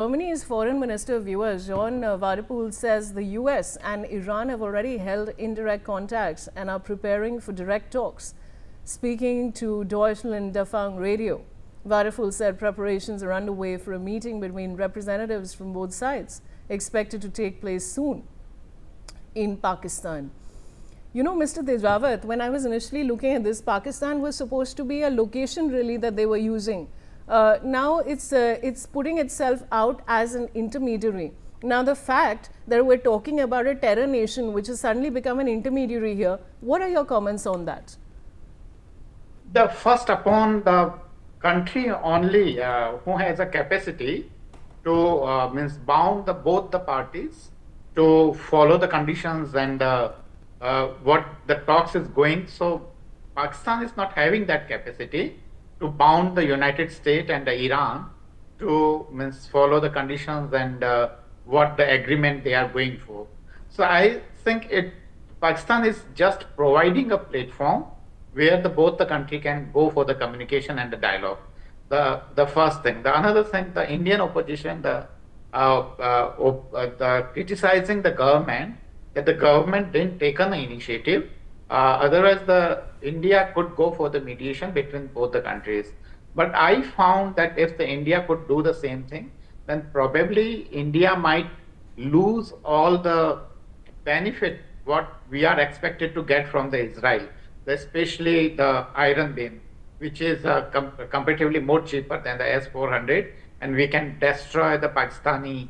Germany's Foreign Minister Johann Wadephul says the US and Iran have already held indirect contacts and are preparing for direct talks. Speaking to Deutschlandfunk Radio, Wadephul said preparations are underway for a meeting between representatives from both sides, expected to take place soon in Pakistan. You know, Mr. Tejawat, when I was initially looking at this, Pakistan was supposed to be a location really that they were using. Now it's putting itself out as an intermediary. Now the fact that we're talking about a terror nation which has suddenly become an intermediary here, what are your comments on that? The first upon the country only who has a capacity to bound both the parties to follow the conditions and what the talks is going. So Pakistan is not having that capacity to bound the United States and Iran to follow the conditions and what the agreement they are going for. So I think Pakistan is just providing a platform where both the country can go for the communication and the dialogue. The first thing. The another thing, the Indian opposition, the criticizing the government that the government didn't take an initiative. Otherwise, India could go for the mediation between both the countries. But I found that if the India could do the same thing, then probably India might lose all the benefit what we are expected to get from the Israel, especially the Iron Beam, which is comparatively more cheaper than the S-400, and we can destroy the Pakistani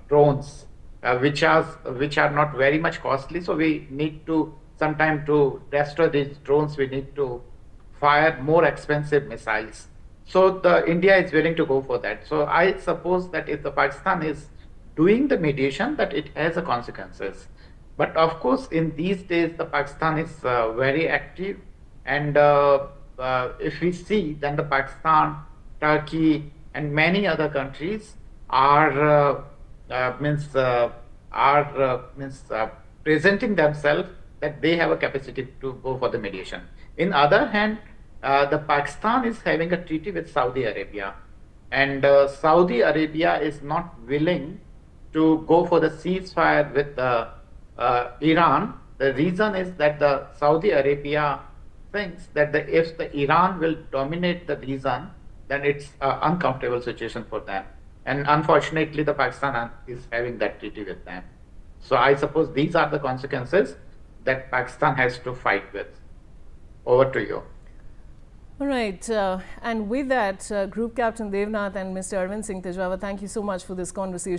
drones. Which are not very much costly, so we need to sometime to destroy these drones. We need to fire more expensive missiles. So India is willing to go for that. So I suppose that if the Pakistan is doing the mediation, that it has a consequences. But of course, in these days, the Pakistan is very active, and if we see, then the Pakistan, Turkey, and many other countries are presenting themselves that they have a capacity to go for the mediation. In other hand, the Pakistan is having a treaty with Saudi Arabia, and Saudi Arabia is not willing to go for the ceasefire with Iran. The reason is that the Saudi Arabia thinks that if the Iran will dominate the region, then it's an uncomfortable situation for them. And unfortunately, the Pakistan is having that treaty with them. So I suppose these are the consequences that Pakistan has to fight with. Over to you. All right. And with that, Group Captain Devnath and Mr. Arvind Singh Tejawat, thank you so much for this conversation.